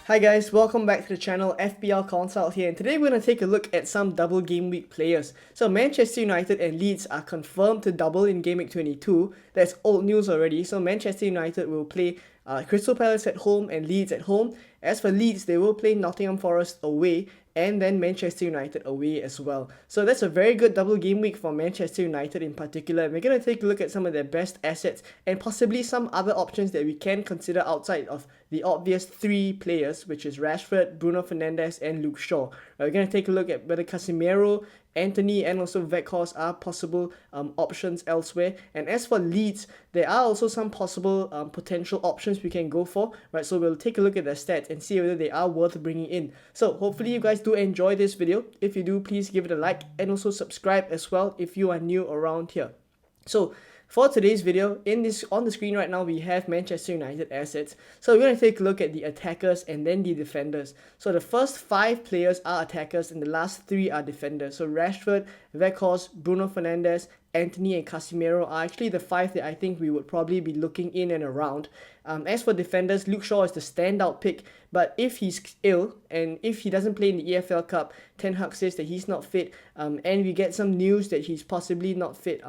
Hi guys, welcome back to the channel. FPL Consult here, and today we're going to take a look at some double game week players. So Manchester United and Leeds are confirmed to double in game week 22. That's old news already. So Manchester United will play Crystal Palace at home and Leeds at home. As for Leeds, they will play Nottingham Forest away and then Manchester United away as well. So that's a very good double game week for Manchester United in particular. And we're going to take a look at some of their best assets and possibly some other options that we can consider outside of the obvious three players, which is Rashford, Bruno Fernandes, and Luke Shaw. We're going to take a look at whether Casemiro, Anthony, and also Weghorst are possible options elsewhere. And as for Leeds, there are also some possible potential options we can go for, right? So we'll take a look at their stats and see whether they are worth bringing in. So hopefully you guys do enjoy this video. If you do, please give it a like and also subscribe as well if you are new around here. So for today's video, on the screen right now, we have Manchester United assets. So we're going to take a look at the attackers and then the defenders. So the first 5 players are attackers and the last 3 are defenders. So Rashford, Weghorst, Bruno Fernandes, Anthony, and Casemiro are actually the 5 that I think we would probably be looking in and around. As for defenders, Luke Shaw is the standout pick, but if he's ill and if he doesn't play in the EFL Cup, Ten Hag says that he's not fit, and we get some news that he's possibly not fit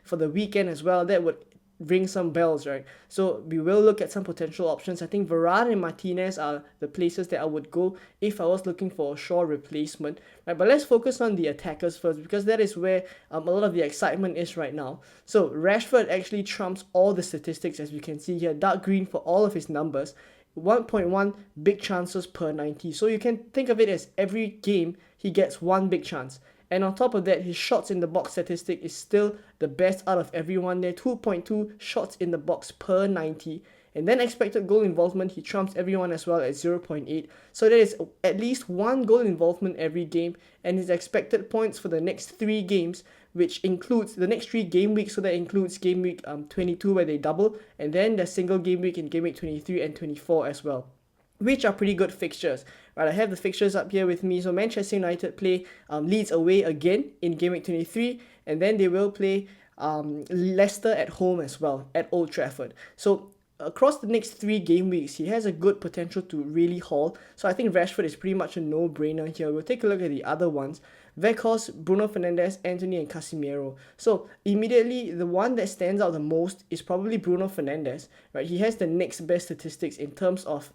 for the weekend as well, that would ring some bells, right? So we will look at some potential options. I think Varane and Martinez are the places that I would go if I was looking for a Shaw replacement, right? But let's focus on the attackers first, because that is where a lot of the excitement is right now. So Rashford actually trumps all the statistics, as you can see here, dark green for all of his numbers. 1.1 big chances per 90. So you can think of it as every game he gets one big chance. And on top of that, his shots in the box statistic is still the best out of everyone there. 2.2 shots in the box per 90. And then expected goal involvement, he trumps everyone as well at 0.8. So there is at least 1 goal involvement every game. And his expected points for the next 3 games, which includes the next 3 game weeks. So that includes game week 22 where they double. And then the single game week in game week 23 and 24 as well, which are pretty good fixtures. Right, I have the fixtures up here with me. So Manchester United play Leeds away again in game week 23, and then they will play Leicester at home as well at Old Trafford. So across the next 3 game weeks, he has a good potential to really haul. So I think Rashford is pretty much a no-brainer here. We'll take a look at the other ones. Weghorst, Bruno Fernandes, Anthony, and Casemiro. So immediately, the one that stands out the most is probably Bruno Fernandes. Right, he has the next best statistics in terms of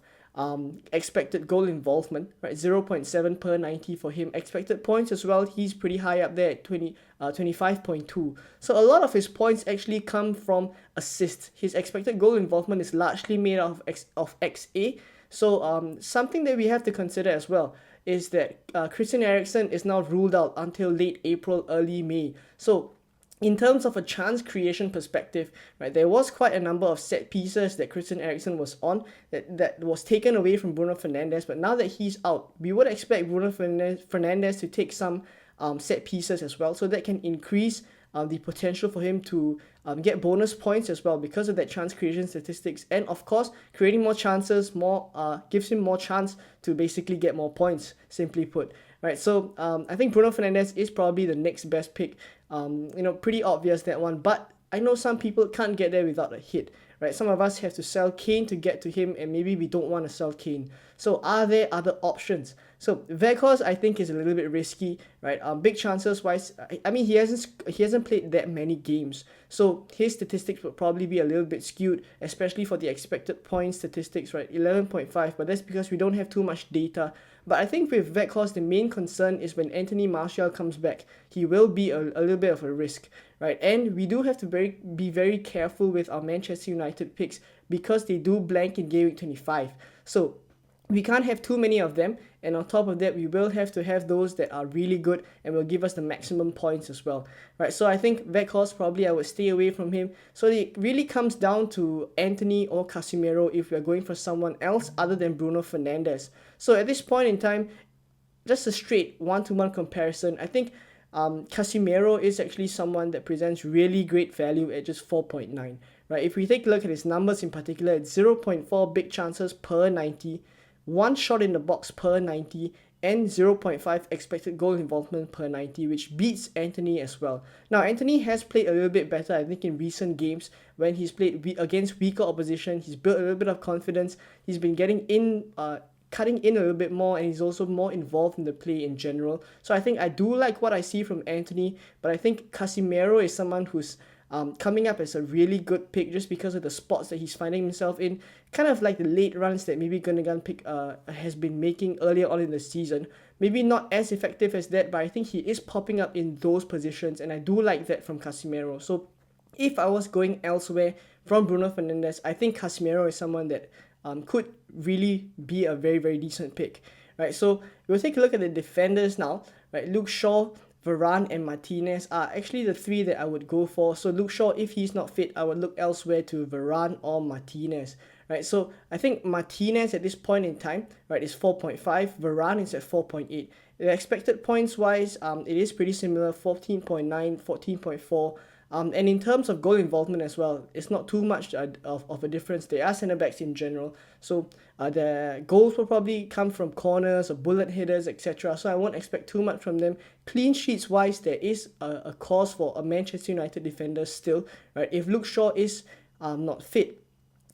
expected goal involvement, right? 0.7 per 90 for him. Expected points as well, he's pretty high up there at 25.2. So a lot of his points actually come from assists. His expected goal involvement is largely made of XA. So something that we have to consider as well is that Christian Eriksen is now ruled out until late April, early May. So in terms of a chance creation perspective, right, there was quite a number of set pieces that Christian Eriksen was on that was taken away from Bruno Fernandes. But now that he's out, we would expect Bruno Fernandes to take some set pieces as well, so that can increase the potential for him to get bonus points as well because of that chance creation statistics. And of course, creating more chances gives him more chance to basically get more points, simply put. Right, so I think Bruno Fernandes is probably the next best pick. Pretty obvious, that one. But I know some people can't get there without a hit. Right, some of us have to sell Kane to get to him, and maybe we don't want to sell Kane. So are there other options? So Weghorst, I think, is a little bit risky, right? Big chances wise, I mean, he hasn't played that many games, so his statistics would probably be a little bit skewed, especially for the expected point statistics, right? 11.5, but that's because we don't have too much data. But I think with Weghorst, the main concern is when Anthony Martial comes back, he will be a little bit of a risk, right? And we do have to be very careful with our Manchester United picks because they do blank in game week 25. So we can't have too many of them, and on top of that, we will have to have those that are really good and will give us the maximum points as well, right? So I think Weghorst, probably I would stay away from him. So it really comes down to Anthony or Casemiro if we're going for someone else other than Bruno Fernandes. So at this point in time, just a straight one-to-one comparison, I think Casemiro is actually someone that presents really great value at just 4.9, right? If we take a look at his numbers in particular, it's 0.4 big chances per 90, 1 shot in the box per 90, and 0.5 expected goal involvement per 90, which beats Anthony as well. Now, Anthony has played a little bit better, I think, in recent games when he's played against weaker opposition. He's built a little bit of confidence. He's been getting in, cutting in a little bit more, and he's also more involved in the play in general. So I think I do like what I see from Anthony, but I think Casemiro is someone who's coming up as a really good pick just because of the spots that he's finding himself in, kind of like the late runs that maybe Gundogan has been making earlier on in the season. Maybe not as effective as that, but I think he is popping up in those positions, and I do like that from Casemiro. So if I was going elsewhere from Bruno Fernandes, I think Casemiro is someone that could really be a very, very decent pick, right? So we'll take a look at the defenders now, right? Luke Shaw, Varane and Martinez are actually the three that I would go for. So Luke Shaw, if he's not fit, I would look elsewhere to Varane or Martinez, right? So I think Martinez at this point in time, right, is 4.5. Varane is at 4.8. The expected points wise, it is pretty similar, 14.9, 14.4. And in terms of goal involvement as well, it's not too much of a difference. They are centre backs in general, so the goals will probably come from corners or bullet headers, etc. So I won't expect too much from them. Clean sheets wise, there is a cause for a Manchester United defender still, right? If Luke Shaw is not fit,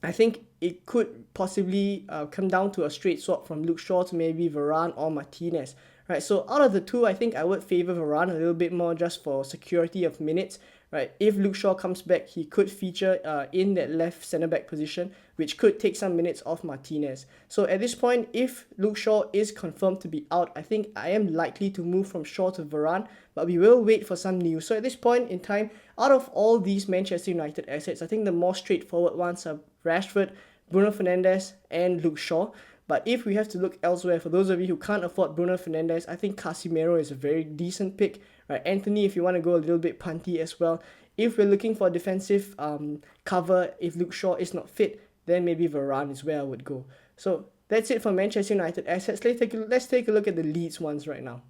I think it could possibly come down to a straight swap from Luke Shaw to maybe Varane or Martinez. Right, so out of the two, I think I would favour Varane a little bit more just for security of minutes. Right, if Luke Shaw comes back, he could feature in that left centre-back position, which could take some minutes off Martinez. So at this point, if Luke Shaw is confirmed to be out, I think I am likely to move from Shaw to Varane, but we will wait for some news. So at this point in time, out of all these Manchester United assets, I think the more straightforward ones are Rashford, Bruno Fernandes, and Luke Shaw. But if we have to look elsewhere, for those of you who can't afford Bruno Fernandes, I think Casemiro is a very decent pick. Right, Anthony, if you want to go a little bit punty as well. If we're looking for defensive cover, if Luke Shaw is not fit, then maybe Varane is where I would go. So that's it for Manchester United assets. Let's take a look at the Leeds ones right now.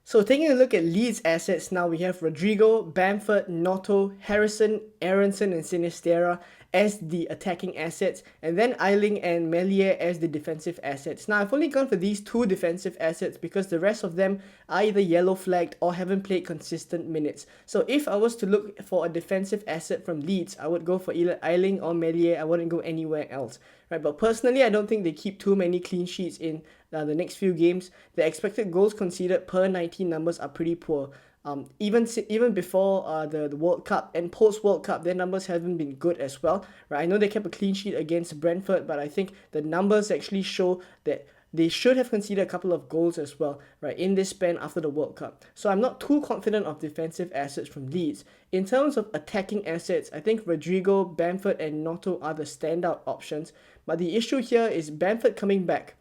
So taking a look at Leeds assets now, we have Rodrigo, Bamford, Noto, Harrison, Aronson and Sinisterra as the attacking assets, and then Eiling and Meslier as the defensive assets. Now I've only gone for these two defensive assets because the rest of them are either yellow flagged or haven't played consistent minutes. So if I was to look for a defensive asset from Leeds, I would go for either Eiling or Meslier. I wouldn't go anywhere else. Right, but personally, I don't think they keep too many clean sheets in the next few games. The expected goals conceded per 19 numbers are pretty poor. Even before the World Cup and post World Cup, their numbers haven't been good as well. Right, I know they kept a clean sheet against Brentford, but I think the numbers actually show that they should have conceded a couple of goals as well, right, in this span after the World Cup. So I'm not too confident of defensive assets from Leeds. In terms of attacking assets, I think Rodrigo, Bamford and Noto are the standout options. But the issue here is Bamford coming back.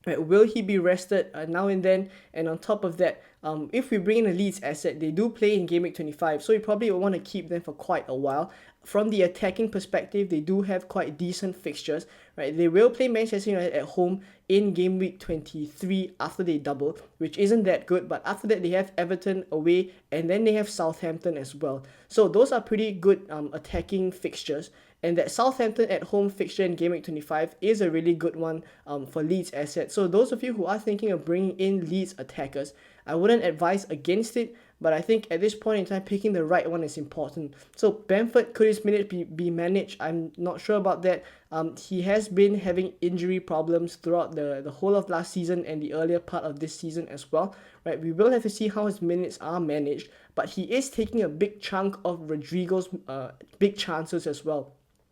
Right, will he be rested now and then? And on top of that, if we bring in a Leeds asset, they do play in Game Week 25, so you probably will want to keep them for quite a while. From the attacking perspective, they do have quite decent fixtures. Right, they will play Manchester United at home in Game Week 23 after they double, which isn't that good. But after that, they have Everton away, and then they have Southampton as well. So those are pretty good attacking fixtures. And that Southampton at home fixture in Game Week 25 is a really good one for Leeds assets. So those of you who are thinking of bringing in Leeds attackers, I wouldn't advise against it, but I think at this point in time, picking the right one is important. So Bamford, could his minutes be managed? I'm not sure about that. He has been having injury problems throughout the whole of last season and the earlier part of this season as well. Right, we will have to see how his minutes are managed, but he is taking a big chunk of Rodrigo's big chances as well.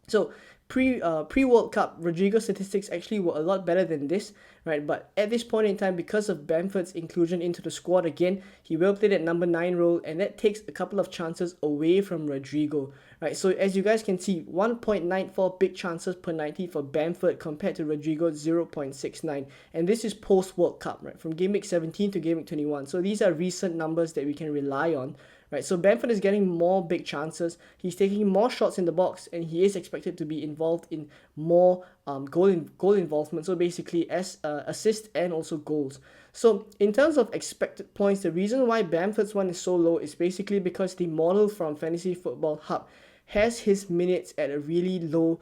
So pre-World Cup, Rodrigo's statistics actually were a lot better than this, right? But at this point in time, because of Bamford's inclusion into the squad again, he will play that number 9 role, and that takes a couple of chances away from Rodrigo, right? So as you guys can see, 1.94 big chances per 90 for Bamford compared to Rodrigo's 0.69, and this is post-World Cup, right? From Game Week 17 to Game Week 21. So these are recent numbers that we can rely on. Right, so Bamford is getting more big chances, he's taking more shots in the box, and he is expected to be involved in more goal involvement, so basically as assists and also goals. So in terms of expected points, the reason why Bamford's one is so low is basically because the model from Fantasy Football Hub has his minutes at a really low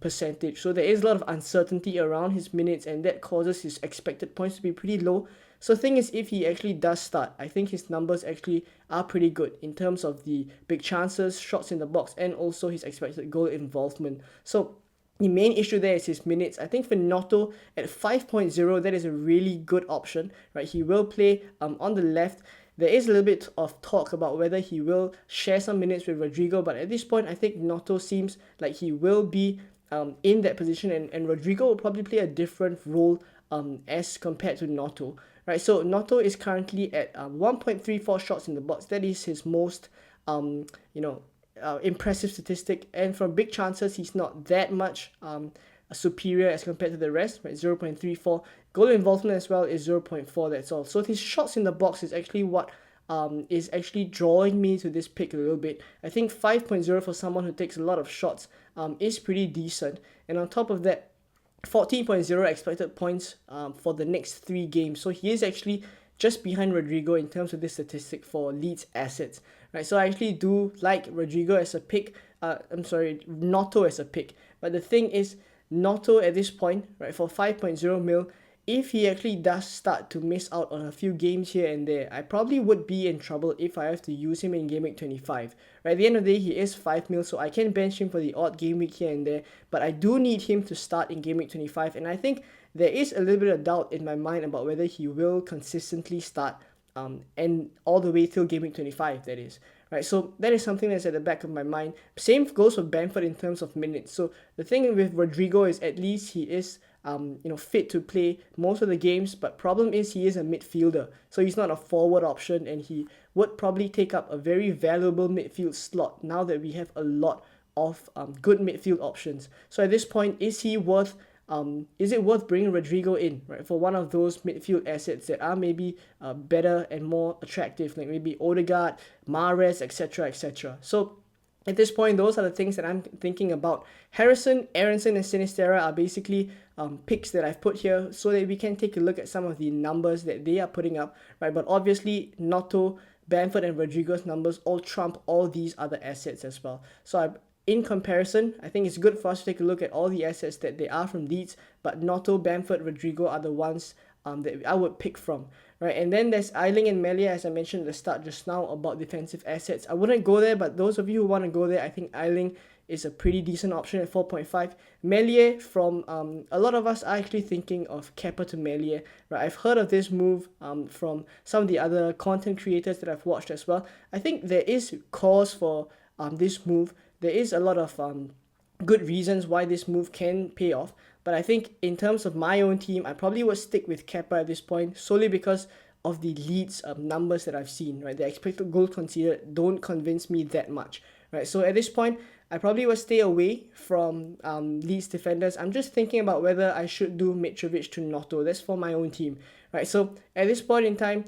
percentage. So there is a lot of uncertainty around his minutes, and that causes his expected points to be pretty low. So the thing is, if he actually does start, I think his numbers actually are pretty good in terms of the big chances, shots in the box, and also his expected goal involvement. So the main issue there is his minutes. I think for Noto at 5.0, that is a really good option, right? He will play on the left. There is a little bit of talk about whether he will share some minutes with Rodrigo, but at this point, I think Noto seems like he will be in that position, and Rodrigo will probably play a different role as compared to Noto, right? So Noto is currently at 1.34 shots in the box. That is his most, impressive statistic, and from big chances, he's not that much superior as compared to the rest, right? 0.34. Goal involvement as well is 0.4, that's all. So his shots in the box is actually what is actually drawing me to this pick a little bit. I think 5.0 for someone who takes a lot of shots is pretty decent. And on top of that, 14.0 expected points for the next 3 games. So he is actually just behind Rodrigo in terms of this statistic for Leeds assets, right? So I actually do like Rodrigo as a pick. Noto as a pick. But the thing is, Noto at this point, right, for 5.0 mil, if he actually does start to miss out on a few games here and there, I probably would be in trouble if I have to use him in Game Week 25. Right, at the end of the day, he is 5 mil, so I can bench him for the odd game week here and there, but I do need him to start in Game Week 25, and I think there is a little bit of doubt in my mind about whether he will consistently start and all the way till Game Week 25, that is. Right, so that is something that's at the back of my mind. Same goes for Bamford in terms of minutes. So the thing with Rodrigo is at least he is fit to play most of the games, but problem is he is a midfielder, so he's not a forward option, and he would probably take up a very valuable midfield slot now that we have a lot of good midfield options. So at this point, is it worth bringing Rodrigo in, right, for one of those midfield assets that are maybe better and more attractive, like maybe Odegaard, Mahrez, etc., etc. So at this point, those are the things that I'm thinking about. Harrison, Aronson, and Sinistera are basically picks that I've put here so that we can take a look at some of the numbers that they are putting up, right? But obviously, Noto, Bamford, and Rodrigo's numbers all trump all these other assets as well. So in comparison, I think it's good for us to take a look at all the assets that they are from Leeds, but Noto, Bamford, Rodrigo are the ones that I would pick from, right? And then there's Eiling and Melia, as I mentioned at the start just now about defensive assets. I wouldn't go there, but those of you who want to go there, I think Eiling is a pretty decent option at 4.5. Melia, from a lot of us are actually thinking of Kepa to Melia, right? I've heard of this move from some of the other content creators that I've watched as well. I think there is cause for this move. There is a lot of good reasons why this move can pay off, but I think in terms of my own team, I probably would stick with Kepa at this point, solely because of the Leeds numbers that I've seen, right? The expected goal conceded don't convince me that much, right? So at this point, I probably will stay away from Leeds defenders. I'm just thinking about whether I should do Mitrovic to Noto. That's for my own team, right? So at this point in time,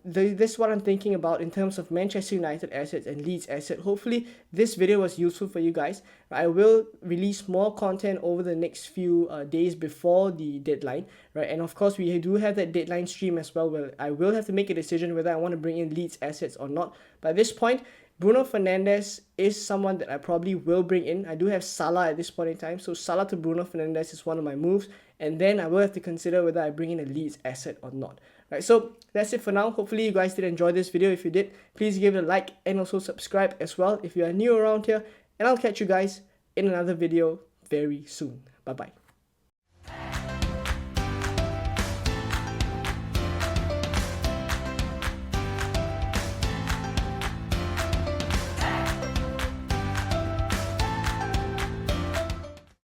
this is what I'm thinking about in terms of Manchester United assets and Leeds asset. Hopefully this video was useful for you guys. I will release more content over the next few days before the deadline, right? And of course we do have that deadline stream as well, where I will have to make a decision whether I want to bring in Leeds assets or not. But at this point, Bruno Fernandes is someone that I probably will bring in. I do have Salah at this point in time, so Salah to Bruno Fernandes is one of my moves, and then I will have to consider whether I bring in a Leeds asset or not. Right, so that's it for now. Hopefully you guys did enjoy this video. If you did, please give it a like and also subscribe as well if you are new around here, and I'll catch you guys in another video very soon. Bye bye.